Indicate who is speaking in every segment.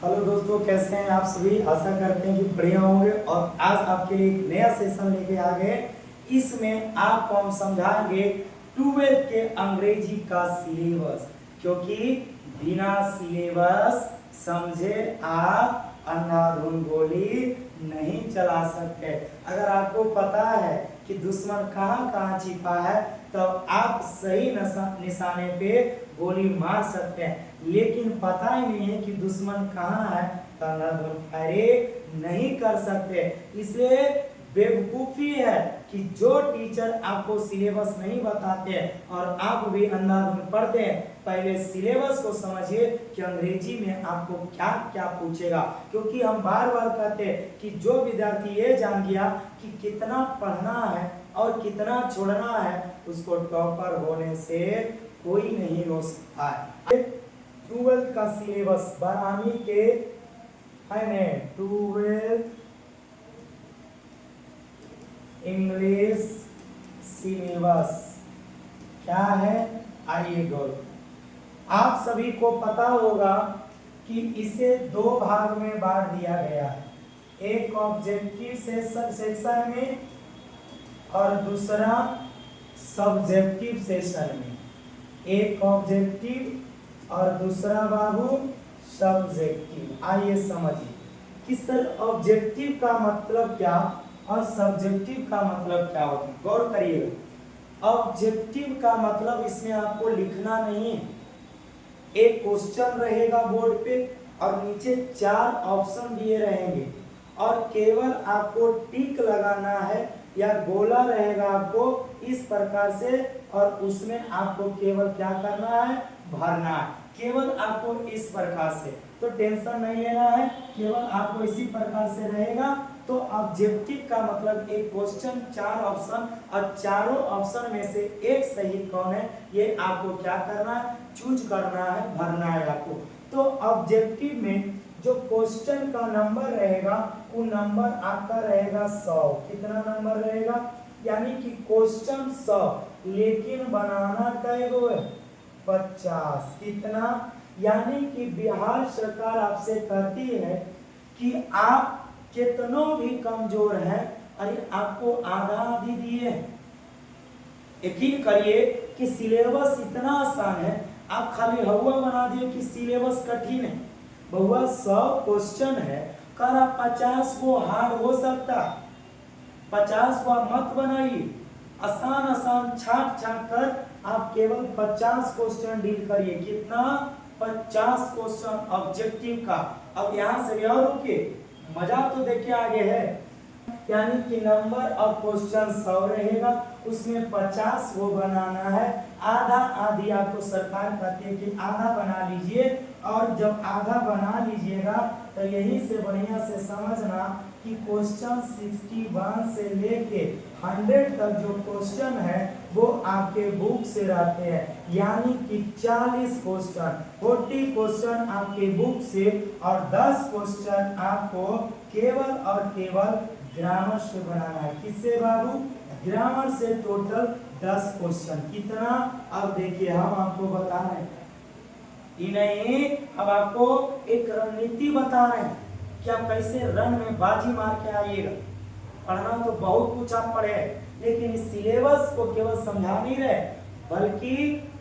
Speaker 1: Hello दोस्तों, कैसे हैं आप सभी। आशा करते हैं कि बढ़िया होंगे। और आज आपके लिए एक नया सेशन लेके आ गए। इसमें आपको हम समझाएंगे 12th के अंग्रेजी का सिलेबस, क्योंकि बिना सिलेबस समझे आप अंधाधुंध गोली नहीं चला सकते। अगर आपको पता है कि दुश्मन कहाँ कहाँ छिपा है तो आप सही निशाने पे गोली मार सकते हैं, लेकिन पता ही नहीं है कि दुश्मन कहाँ है तो अंधाधुंध फायरिंग नहीं कर सकते। इसलिए बेवकूफ़ी है कि जो टीचर आपको सिलेबस नहीं बताते हैं और आप भी अंधाधुंध पढ़ते हैं। पहले सिलेबस को समझिए कि अंग्रेजी में आपको क्या क्या पूछेगा, क्योंकि हम बार बार कहते हैं कि जो विद्यार्थी ये जान गया कि कितना पढ़ना है और कितना छोड़ना है, उसको टॉपर होने से कोई नहीं रोक सकता है। 12th का सिलेबस बनाने के है 12th इंग्लिश सिलेबस क्या है, आइए गौर। आप सभी को पता होगा कि इसे दो भाग में बांट दिया गया है, एक ऑब्जेक्टिव सेक्शन में और दूसरा सब्जेक्टिव सेशन में। एक ऑब्जेक्टिव और दूसरा बाबू सब्जेक्टिव। आइए समझिए कि सर ऑब्जेक्टिव का मतलब क्या और सब्जेक्टिव का मतलब क्या होता है। गौर करिएगा, ऑब्जेक्टिव का मतलब इसमें आपको लिखना नहीं है। एक क्वेश्चन रहेगा बोर्ड पे और नीचे 4 ऑप्शन दिए रहेंगे और केवल आपको टिक लगाना है या गोला रहेगा आपको इस प्रकार से, और उसमें आपको केवल क्या करना है, भरना है। केवल आपको इस प्रकार से, तो टेंशन नहीं लेना है, केवल आपको इसी प्रकार से रहेगा। तो ऑब्जेक्टिव का मतलब एक क्वेश्चन 4 ऑप्शन और चारों ऑप्शन में से एक सही कौन है ये आपको क्या करना है, चूज करना है, भरना है आपको। तो ऑब्जेक्टिव में जो क्वेश्चन का नंबर रहेगा वो नंबर आपका रहेगा 100। कितना नंबर रहेगा, यानी कि क्वेश्चन 100, लेकिन बनाना कै गो है, 50। कितना, यानी कि बिहार सरकार आपसे कहती है कि आप कितनों भी कमजोर हैं, अरे आपको आधा आधी दिए। यकीन करिए कि सिलेबस इतना आसान है, आप खाली हवा बना दिए कि सिलेबस कठिन है। बहुआ 100 क्वेश्चन है, कर आप 50 को हार्ड हो सकता, 50 को आप मत बनाइए, आसान आसान छाट छाट कर आप केवल 50 क्वेश्चन डील करिए। कितना, 50 क्वेश्चन ऑब्जेक्टिव का। अब यहाँ से और रुके, मजा तो देखिए आगे है। यानी कि नंबर ऑफ क्वेश्चन 100 रहेगा, उसमें 50 वो बनाना है। आधा आधी आपको सरकार कहती है कि आधा बना लीजिए, और जब आधा बना लीजिएगा तो यही से बढ़िया से समझना कि क्वेश्चन 61 से लेके 100 तक जो क्वेश्चन है वो आपके बुक से रहते हैं, यानी कि 40 क्वेश्चन, 40 क्वेश्चन आपके बुक से और 10 क्वेश्चन आपको केवल और केवल ग्रामर से बनाना है। किससे बाबू, ग्रामर से। Total 10 question. कितना, अब देखिए हम आपको बता रहे हैं, नहीं अब आपको एक रणनीति बता रहे हैं कि आप कैसे रन में बाजी मार के आइएगा। पढ़ना तो बहुत कुछ आप पढ़े, लेकिन इस सिलेबस को केवल समझा नहीं रहे, बल्कि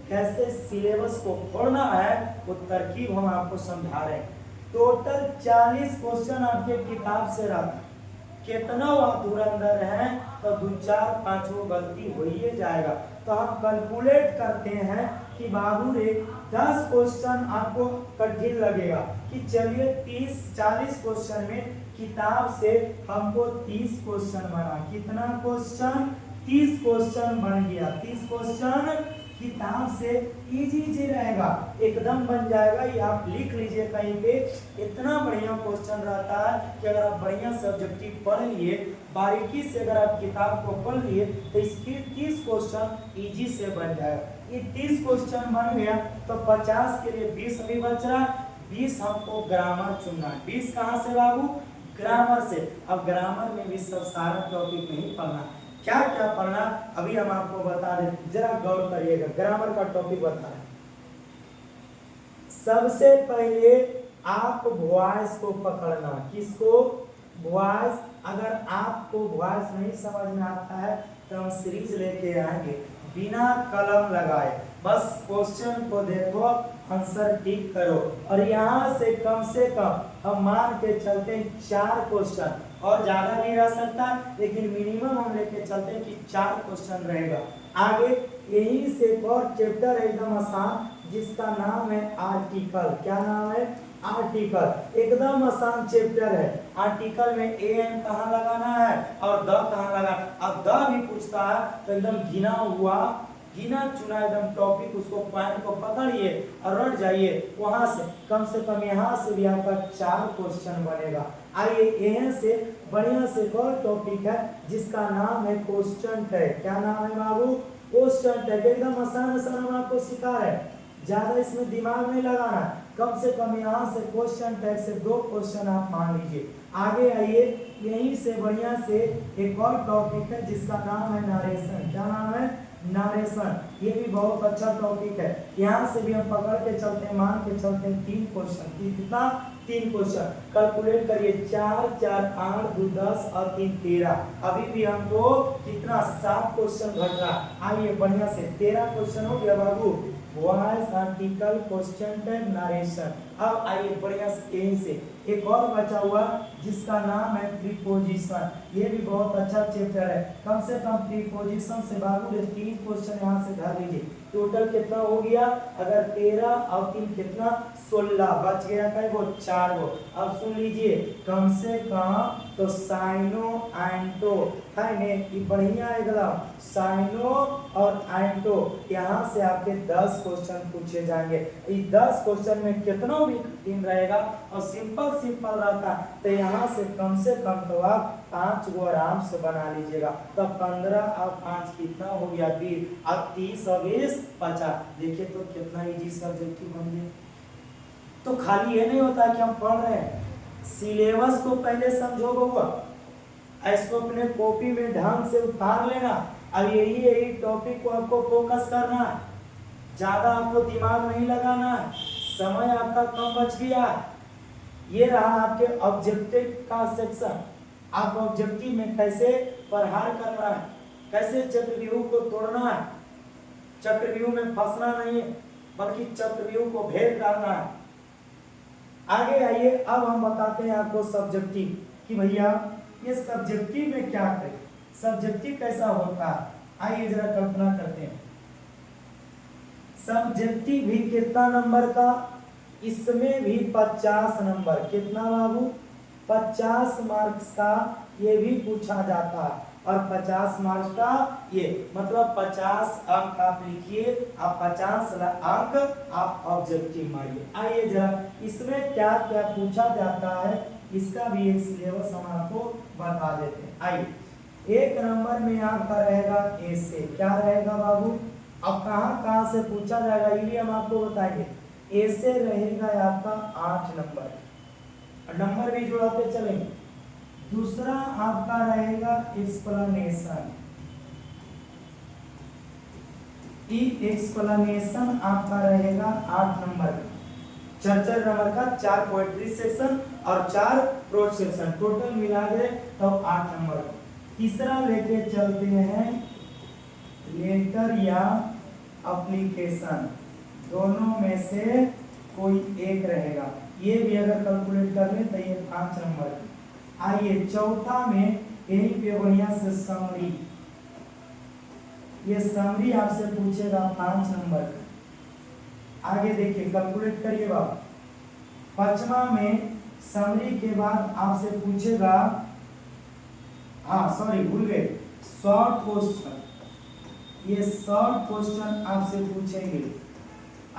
Speaker 1: कैसे सिलेबस को फोड़ना है वो तरकीब हम आपको समझा रहे हैं। टोटल 40 क्वेश्चन आपके किताब से रहता है। कितना वह धुरंधर है तो 2-4-5 गलती हो ही जाएगा। तो हम कैलकुलेट करते हैं कि बाबू रे 10 क्वेश्चन आपको कठिन लगेगा, कि चलिए 30-40 क्वेश्चन में किताब से हमको 30 क्वेश्चन बना। कितना क्वेश्चन, 30 क्वेश्चन बन गया। 30 क्वेश्चन किताब से इजी रहेगा, एकदम बन जाएगा। ये आप लिख लीजिए कहीं पे। इतना बढ़िया क्वेश्चन रहता है कि अगर आप बढ़िया सब्जेक्टिव पढ़ लिए, बारीकी से अगर आप किताब को पढ़ लिए तो इसकी 30 क्वेश्चन इजी से बन जाएगा। ये 30 क्वेश्चन बन गया तो 50 के लिए 20 अभी बच रहा, 20 हमको ग्रामर चुनना है। 20 कहाँ से बाबू, ग्रामर से। अब ग्रामर में भी सब सारा टॉपिक नहीं पढ़ना, क्या क्या पढ़ना अभी हम आपको बता दें, जरा गौर करिएगा। ग्रामर का टॉपिक बता रहे हैं। सबसे पहले आप वॉइस को पकड़ना, किसको? वॉइस। अगर आपको वॉइस नहीं समझ में आता है तो हम सीरीज लेके आएंगे बिना कलम लगाए, बस क्वेश्चन को देखो, आंसर टिक करो, और यहाँ से कम हम मान के चलते हैं 4 क्वेश्चन, और ज्यादा भी रह सकता है लेकिन मिनिमम हम लेके चलते हैं कि 4 क्वेश्चन रहेगा। आगे यही से एक और चैप्टर है एकदम आसान, जिसका नाम है आर्टिकल। क्या नाम है? आर्टिकल। एकदम आसान चैप्टर है। आर्टिकल में ए एन कहाँ लगाना है और द कहाँ लगाना। अब द भी पूछता है तो एकदम गिना चुना एकदम टॉपिक, उसको पॉइंट को पकड़िए और रट जाइए, वहां से कम यहाँ से भी आपका 4 क्वेश्चन बनेगा। आइए यहाँ से बढ़िया से एक और टॉपिक है जिसका नाम है क्वेश्चन टैग। क्या नाम है बाबू? Question tag. एकदम आसान हम आपको सिखा रहे हैं, ज्यादा इसमें दिमाग नहीं लगाना, कम से कम यहाँ से क्वेश्चन टैग से 2 क्वेश्चन आप मान लीजिए। आगे आइए, यहीं से बढ़िया से एक और टॉपिक है जिसका नाम है नरेशन। क्या नाम है? नरेशन। ये भी बहुत अच्छा टॉपिक है। यहाँ से भी हम पकड़ के चलते हैं, मान के चलते हैं 3 क्वेश्चन। कितना? 3 क्वेश्चन। कैलकुलेट करिए, 4 4 8 2 10 और 3 13। अभी भी हमको कितना? 7 क्वेश्चन घट रहा। आइए बढ़िया से 13 क्वेश्चन हो गया बाबू। Voice, article, question tag, narration. अब आइए बढ़िया से यहीं से एक और बचा हुआ जिसका नाम है प्रीपोजिशन। ये भी बहुत अच्छा चैप्टर है। कम से कम प्रीपोजिशन से बाबू 3 क्वेश्चन यहाँ से धर लीजिए। टोटल कितना हो गया? अगर 13 और 3 कितना? 16। बच गया कई गो? 4 गो। अब सुन लीजिए, कम से कम तो साइनो एंटो है ने, बढ़िया एकदम साइनो और एंटो, यहाँ से आपके 10 क्वेश्चन पूछे जाएंगे। इस 10 क्वेश्चन में कितना भी कठिन रहेगा और सिंपल रहता तो यहाँ से कम तो आप 5 गो आराम से बना लीजिएगा। तो 15 और 5 कितना हो गया? 20। अब 30 और 20 50। देखिए तो कितना इजी सब्जेक्ट बन गया। तो खाली ये नहीं होता कि हम पढ़ रहे हैं, सिलेबस को पहले समझो बउआ, इसको अपने कॉपी में ढंग से उतार लेना। अब यही टॉपिक को आपको फोकस करना है, ज्यादा आपको दिमाग नहीं लगाना है, समय आपका कम बच गया। ये रहा आपके ऑब्जेक्टिव का सेक्शन। आप ऑब्जेक्टिव में कैसे प्रहार करना है, कैसे चक्रव्यूह को तोड़ना है, चक्रव्यूह में फंसना नहीं है बल्कि चक्रव्यूह को भेद डालना है। आगे आइए, अब हम बताते हैं आपको सब्जेक्टिव कि भैया ये सब्जेक्टिव में क्या करें, सब्जेक्टिव कैसा होता है। आइए जरा कल्पना करते हैं, सब्जेक्टिव भी कितना नंबर का? इसमें भी 50 नंबर। कितना बाबू? 50 मार्क्स का ये भी पूछा जाता है, और 50 मार्क्स का ये मतलब 50 अंक आप लिखिए, आप 50 अंक आप ऑब्जेक्टिव मारिए। आइए जरा इसमें क्या क्या पूछा जाता है, इसका भी एक सिलेबस हम आपको बता देते हैं। आइए, 1 नंबर में आपका रहेगा ए से। क्या रहेगा बाबू? अब कहाँ से पूछा जाएगा ये भी हम आपको बताएंगे। ए से रहेगा आपका 8 नंबर, नंबर भी जुड़ाते चलेंगे। दूसरा आपका रहेगा एक्सप्लेनेशन। एक्सप्लेनेशन आपका रहेगा 8 नंबर का। 4 नंबर का 4 पोएट्री सेक्शन और 4 प्रोज सेक्शन, टोटल मिला के तो 8 नंबर का। तीसरा लेके चलते हैं लेटर या एप्लीकेशन, दोनों में से कोई एक रहेगा। ये भी अगर कैलकुलेट कर ले तो ये 5 नंबर का। आइए चौथा में यही पे बढ़िया से समरी, ये समरी आपसे पूछेगा 5 नंबर का। आगे देखिए कैलकुलेट करिए बाबू। 5वां में समरी के बाद आपसे पूछेगा, हाँ सॉरी भूल गए, शॉर्ट क्वेश्चन। ये शॉर्ट क्वेश्चन आपसे पूछेंगे।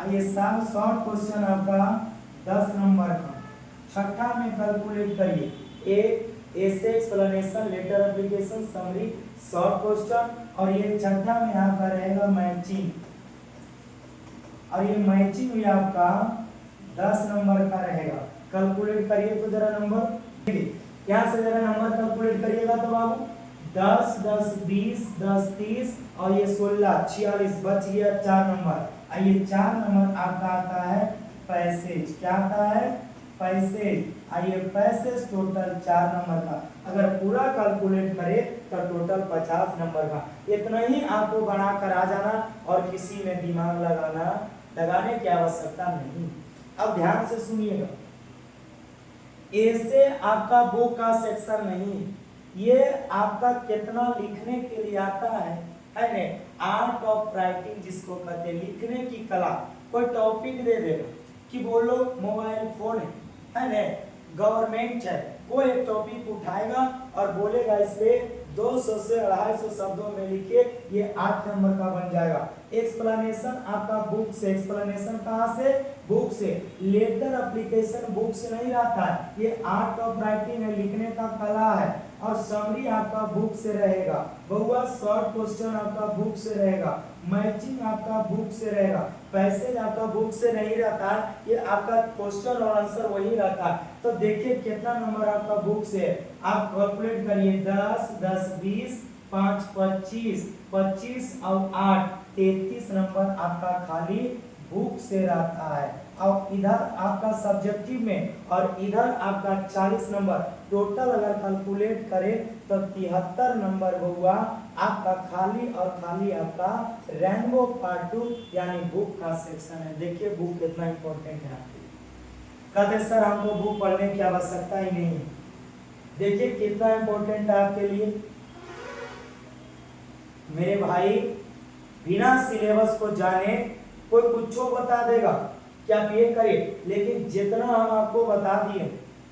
Speaker 1: ये सब शॉर्ट क्वेश्चन आपका 10 नंबर का। छठा में कैलकुलेट करिए, एक ऐसे explanation, letter application, summary, short question, और ये छठा में आपका रहेगा मैचिंग, और ये मैचिंग भी आपका 10 नंबर का रहेगा। कैलकुलेट करिए तो जरा नंबर, यहाँ से जरा नंबर कैलकुलेट करिएगा तो बाबू 10 10 20 10 30 और ये 16 46, बच गया 4 नंबर। ये 4 नंबर आपका आता है पैसेज। क्या आता है? पैसे, आइए पैसे टोटल 4 नंबर का, अगर पूरा कैलकुलेट करें तो टोटल 50 नंबर का। इतना ही आपको बनाकर आ जाना और किसी में दिमाग लगाने की आवश्यकता नहीं। अब ध्यान से सुनिएगा, ऐसे आपका बुक का सेक्शन नहीं, ये आपका कितना लिखने के लिए आता है ना, आर्ट ऑफ राइटिंग जिसको कहते हैं, लिखने की कला। कोई टॉपिक दे देगा कि बोलो मोबाइल फोन है ना, गवर्नमेंट है, कोई एक टॉपिक उठाएगा और बोलेगा इस पे 200 से 250 शब्दों में लिखे, ये 8 नंबर का बन जाएगा। एक्सप्लेनेशन आपका बुक से, एक्सप्लेनेशन कहाँ से, बुक से, लेटर एप्लीकेशन बुक से नहीं रहता है, ये आर्ट ऑफ राइटिंग है, लिखने का कला है। और समरी आपका बुक से रहेगा, बहुआ शॉर्ट क्वेश्चन आपका बुक से रहेगा, मैचिंग आपका बुक से रहेगा, पैसेज आपका बुक से नहीं रहता है, ये आपका क्वेश्चन और आंसर वही रहता है। तो देखिए कितना नंबर आपका बुक से है, आप कैलकुलेट करिए, 10 10 20 5 25 25 और 8 33 नंबर आपका खाली बुक से रहता है। और इधर आपका सब्जेक्टिव में और इधर आपका 40 नंबर, टोटल अगर कैलकुलेट करें तो 73 नंबर हुआ आपका खाली और खाली आपका रेनबो पार्ट 2 यानी बुक का सेक्शन है। देखिए बुक कितना इंपॉर्टेंट है। कहते सर हमको बुक पढ़ने की आवश्यकता ही नहीं है, देखिए कितना इंपॉर्टेंट है आपके लिए। मेरे भाई बिना सिलेबस को जाने कोई कुछ बता देगा कि आप ये करिए, लेकिन जितना हम आपको बता दिए,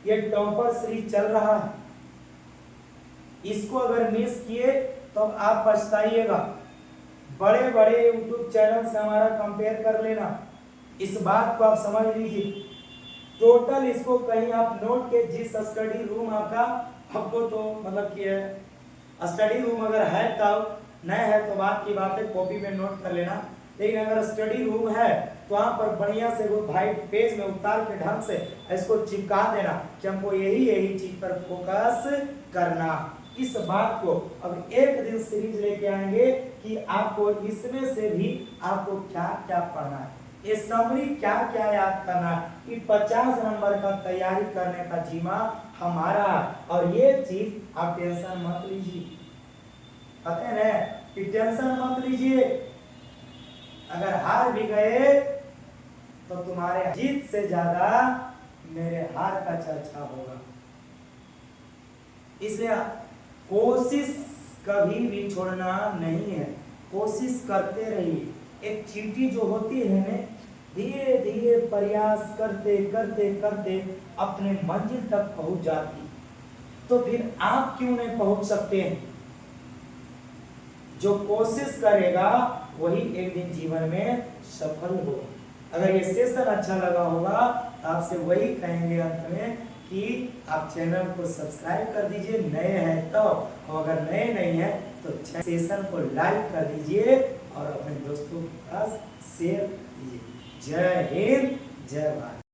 Speaker 1: ये टॉपर सीरीज चल रहा है, इसको अगर मिस किए तो आप पछताइएगा। बड़े बड़े यूट्यूब चैनल से हमारा कंपेयर कर लेना, इस बात को आप समझ लीजिए। टोटल इसको कहीं आप नोट के, जिस स्टडी रूम आपका, आपको तो मतलब कि स्टडी रूम अगर है तब, नहीं है तो बात की बात है, कॉपी में नोट कर लेना। लेकिन अगर स्टडी रूम है तो वहाँ पर बढ़िया से वो वाइट पेज में उतार के ढंग से इसको चिपका देना कि हमको यही चीज पर फोकस करना। इस बात को अब एक दिन सीरीज लेके आएंगे कि आपको इसमें से भी आपको क्या क्या पढ़ना है, ये समरी क्या क्या याद करना है, कि 50 नंबर का तैयारी करने का जिम्मा हमारा। और ये चीज आप टेंशन मत लीजिए, पता है ना कि टेंशन मत लीजिए। अगर हार भी गए तो तुम्हारे जीत से ज्यादा मेरे हार का चर्चा होगा। इसलिए कोशिश कभी भी छोड़ना नहीं है, कोशिश करते रहिए। एक चींटी जो होती है ना, धीरे धीरे प्रयास करते करते करते अपने मंजिल तक पहुंच जाती, तो फिर आप क्यों नहीं पहुंच सकते हैं? जो कोशिश करेगा वही एक दिन जीवन में सफल होगा। अगर ये सेशन अच्छा लगा होगा तो आपसे वही कहेंगे अंत में कि आप चैनल को सब्सक्राइब कर दीजिए, नए हैं तो, और अगर नए नहीं है तो सेशन को लाइक कर दीजिए और अपने दोस्तों के पास शेयर कीजिए। जय हिंद, जय भारत।